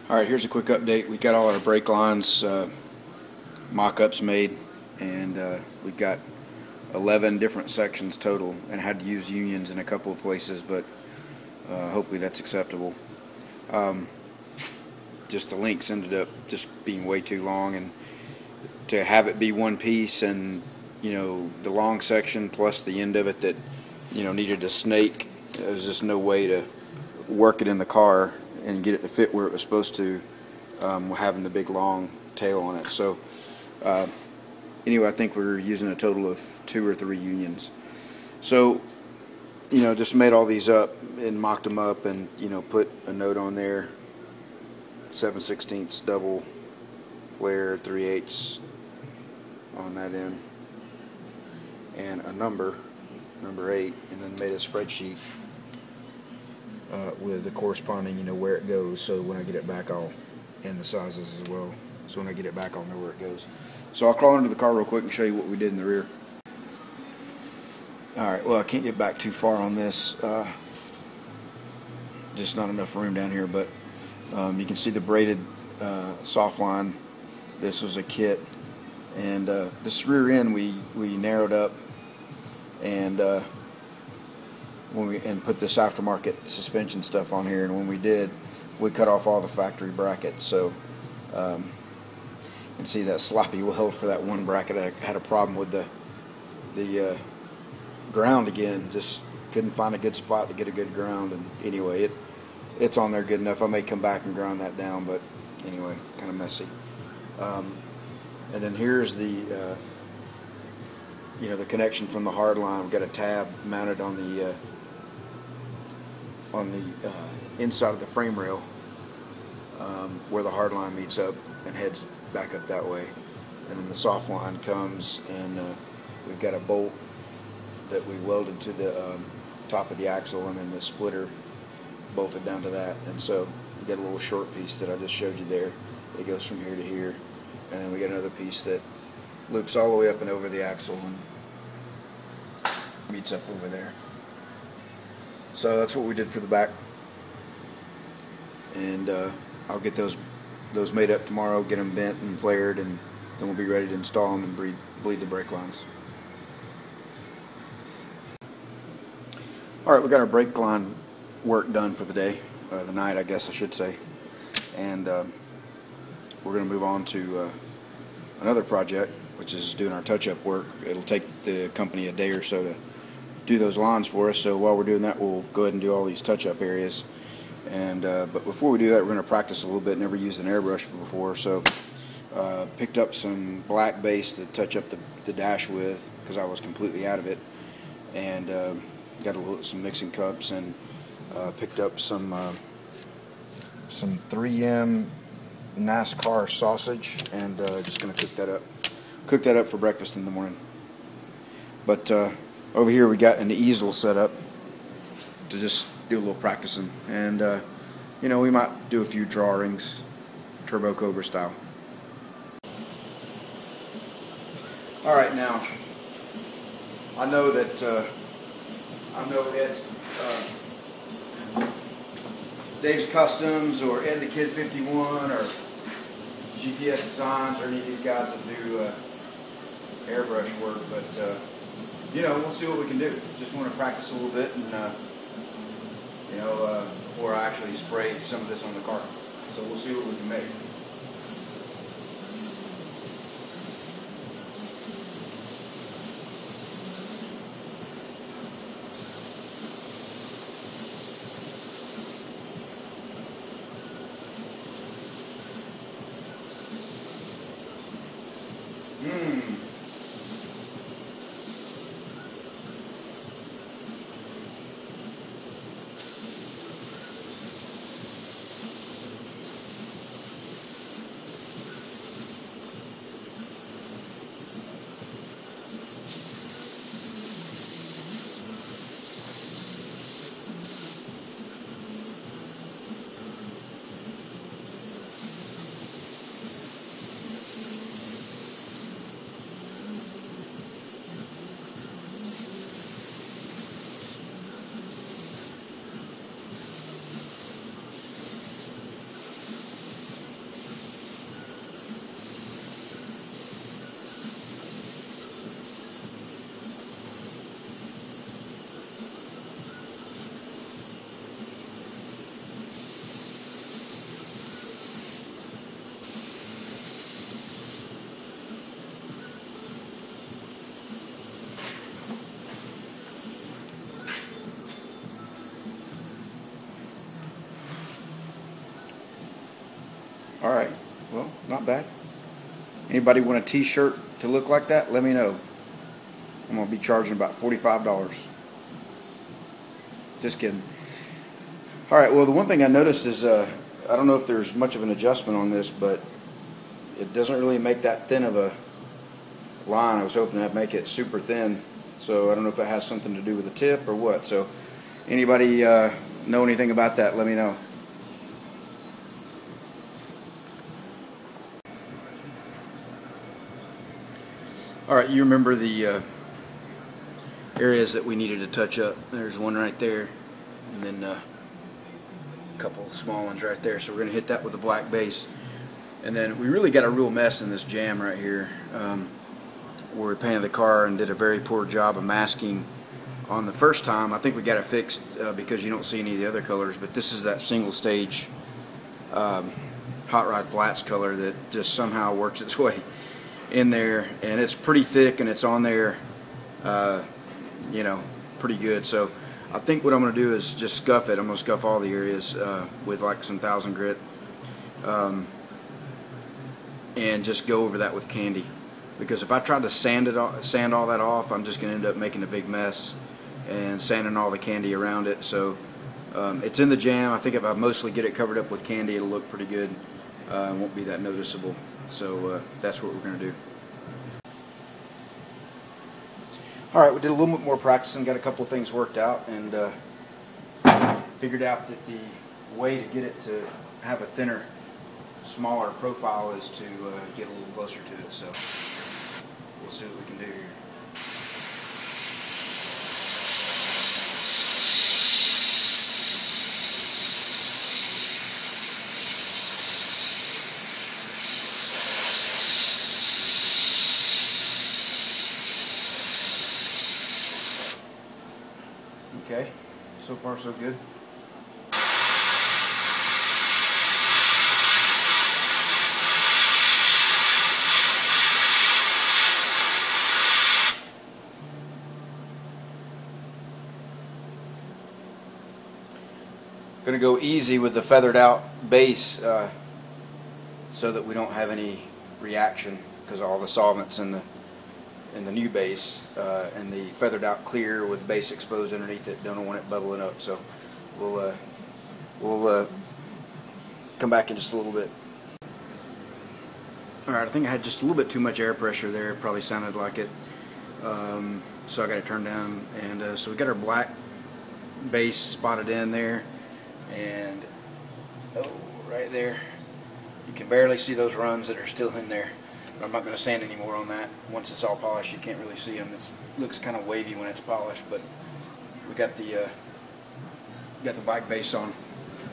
Alright, here's a quick update. We got all our brake lines mock-ups made, and we've got 11 different sections total, and had to use unions in a couple of places, but hopefully that's acceptable. Just the links ended up just being way too long, and to have it be one piece, and the long section plus the end of it that needed a snake, there's just no way to work it in the car and get it to fit where it was supposed to, having the big long tail on it. So anyway, I think we're using a total of 2 or 3 unions. So just made all these up and mocked them up, and put a note on there: 7/16 double flare, 3/8 on that end, and a number 8, and then made a spreadsheet with the corresponding where it goes, so when I get it back and the sizes as well, so when I get it back I'll know where it goes. So I'll crawl into the car real quick and show you what we did in the rear. Alright, well, I can't get back too far on this, just not enough room down here, but you can see the braided soft line. This was a kit, and this rear end we narrowed up and put this aftermarket suspension stuff on here, and when we did, we cut off all the factory brackets. So you can see that sloppy weld for that one bracket. I had a problem with the ground again, just couldn't find a good spot to get a good ground, and anyway, it's on there good enough. I may come back and grind that down, but anyway, kind of messy. And then here's the the connection from the hard line. We've got a tab mounted on the inside of the frame rail, where the hard line meets up and heads back up that way. And then the soft line comes, and we've got a bolt that we welded to the top of the axle, and then the splitter bolted down to that. And so we got a little short piece that I just showed you there. It goes from here to here, and then we got another piece that loops all the way up and over the axle and meets up over there. So that's what we did for the back, and I'll get those made up tomorrow, get them bent and flared, and then we'll be ready to install them and bleed the brake lines. Alright, we got our brake line work done for the day, the night I guess I should say, and we're going to move on to another project, which is doing our touch-up work. It'll take the company a day or so to do those lines for us, so while we're doing that, we'll go ahead and do all these touch-up areas. And but before we do that, we're going to practice a little bit. Never used an airbrush before, so picked up some black base to touch up the dash with, because I was completely out of it, and got some mixing cups, and picked up some 3M NASCAR sausage, and just going to cook that up for breakfast in the morning. But over here we got an easel set up to just do a little practicing, and we might do a few drawings, Turbo Cobra style. Alright, now I know that Ed's Daveskustoms or Edthekid 51 or gtsdesigns or any of these guys that do airbrush work, but we'll see what we can do. Just want to practice a little bit, and before I actually spray some of this on the car. So we'll see what we can make. Alright, well, not bad. Anybody want a t-shirt to look like that? Let me know. I'm going to be charging about $45. Just kidding. Alright, well, the one thing I noticed is, I don't know if there's much of an adjustment on this, but it doesn't really make that thin of a line. I was hoping that'd make it super thin, so I don't know if that has something to do with the tip or what. So anybody know anything about that, let me know. Alright, you remember the areas that we needed to touch up. There's one right there, and then a couple of small ones right there. So we're going to hit that with a black base. And then we really got a real mess in this jam right here, where we painted the car and did a very poor job of masking on the first time. I think we got it fixed because you don't see any of the other colors, but this is that single stage Hot Rod Flats color that just somehow works its way in there, and it's pretty thick and it's on there, you know, pretty good. So I think what I'm going to do is just scuff it. I'm going to scuff all the areas with like some 1000 grit. And just go over that with candy, because if I try to sand all that off, I'm just going to end up making a big mess and sanding all the candy around it. So it's in the jam. I think if I mostly get it covered up with candy, it'll look pretty good. It won't be that noticeable. So that's what we're going to do. Alright, we did a little bit more practicing, got a couple of things worked out, and figured out that the way to get it to have a thinner, smaller profile is to get a little closer to it. So we'll see what we can do here. Okay, so far so good. Going to go easy with the feathered out base so that we don't have any reaction, because all the solvents in the new base, and the feathered out clear with base exposed underneath it, don't want it bubbling up. So we'll come back in just a little bit. Alright, I think I had just a little bit too much air pressure there. It probably sounded like it, so I got it turned down. And so we got our black base spotted in there, and right there you can barely see those runs that are still in there. I'm not going to sand anymore on that. Once it's all polished, you can't really see them. It looks kind of wavy when it's polished, but we got the black base on,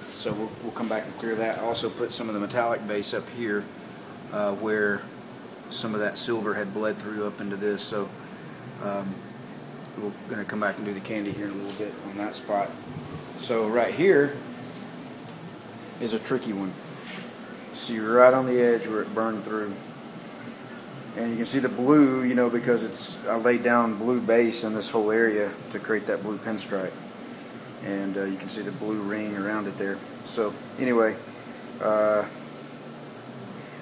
so we'll come back and clear that. Also put some of the metallic base up here where some of that silver had bled through up into this. So we're going to come back and do the candy here in a little bit on that spot. So right here is a tricky one. See right on the edge where it burned through. And you can see the blue, you know, because I laid down blue base in this whole area to create that blue pinstripe. And you can see the blue ring around it there. So anyway, I'm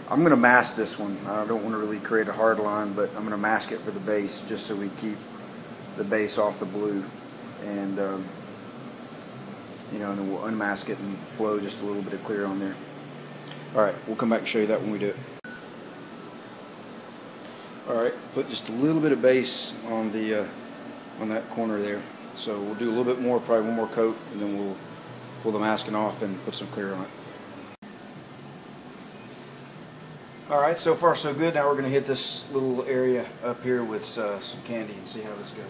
going to mask this one. I don't want to really create a hard line, but I'm going to mask it for the base just so we keep the base off the blue. And you know, and then we'll unmask it and blow just a little bit of clear on there. Alright, we'll come back and show you that when we do it. Alright, put just a little bit of base on the on that corner there. So we'll do a little bit more, probably one more coat, and then we'll pull the masking off and put some clear on it. Alright, so far so good. Now we're going to hit this little area up here with some candy and see how this goes.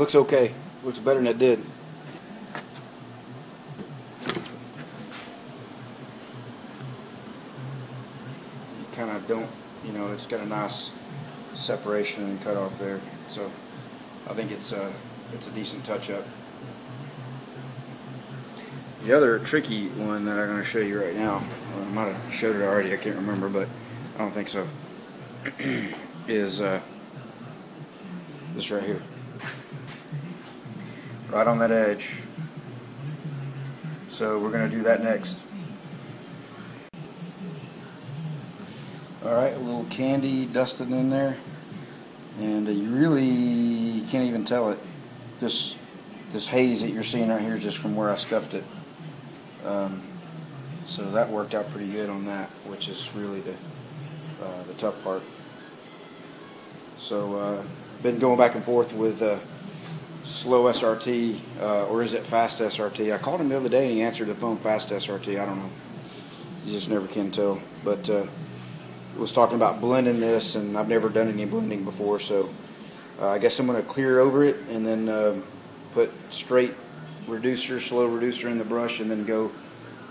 looks okay. Looks better than it did. You kind of don't, you know, it's got a nice separation and cut off there. So I think it's a decent touch-up. The other tricky one that I'm going to show you right now, I might have showed it already, I can't remember, but I don't think so, is this right here. Right on that edge. So we're going to do that next. Alright, a little candy dusted in there, and you really can't even tell it. This haze that you're seeing right here is just from where I scuffed it. So that worked out pretty good on that, which is really the tough part. So been going back and forth with slow SRT, or is it fast SRT? I called him the other day and he answered the phone fast SRT. I don't know. You just never can tell. But was talking about blending this, and I've never done any blending before, so I guess I'm going to clear over it and then put straight reducer, slow reducer in the brush, and then go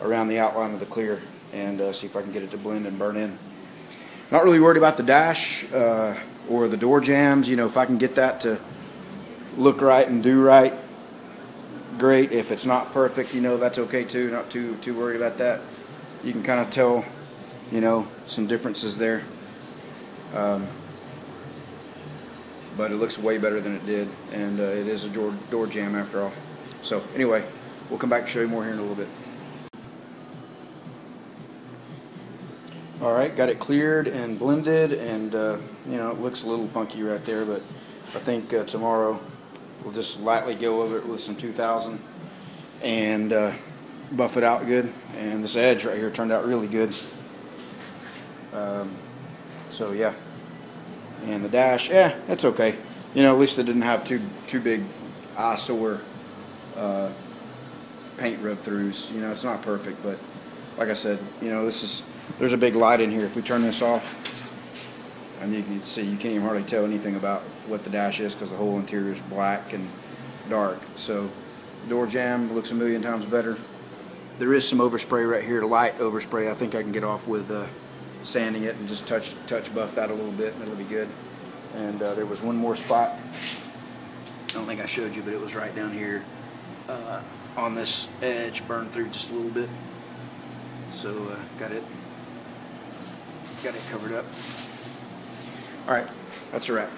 around the outline of the clear and see if I can get it to blend and burn in. Not really worried about the dash or the door jambs. You know, if I can get that to look right and do right, great. If it's not perfect, you know, that's okay too. Not too worried about that. You can kind of tell, you know, some differences there. But it looks way better than it did, and it is a door jamb after all. So anyway, we'll come back and show you more here in a little bit. Alright, got it cleared and blended, and you know, it looks a little funky right there, but I think tomorrow we'll just lightly go over it with some 2000 and buff it out good. And this edge right here turned out really good. So yeah, and the dash, yeah, that's okay. You know, at least it didn't have too big eyesore paint rub throughs. You know, it's not perfect, but like I said, you know, there's a big light in here. If we turn this off, and you can see, you can't even hardly tell anything about what the dash is because the whole interior is black and dark. So door jamb looks a million times better. There is some overspray right here, light overspray. I think I can get off with sanding it and just touch buff that a little bit, and it'll be good. And there was one more spot, I don't think I showed you, but it was right down here on this edge, burned through just a little bit. So got it covered up. Alright, that's a wrap.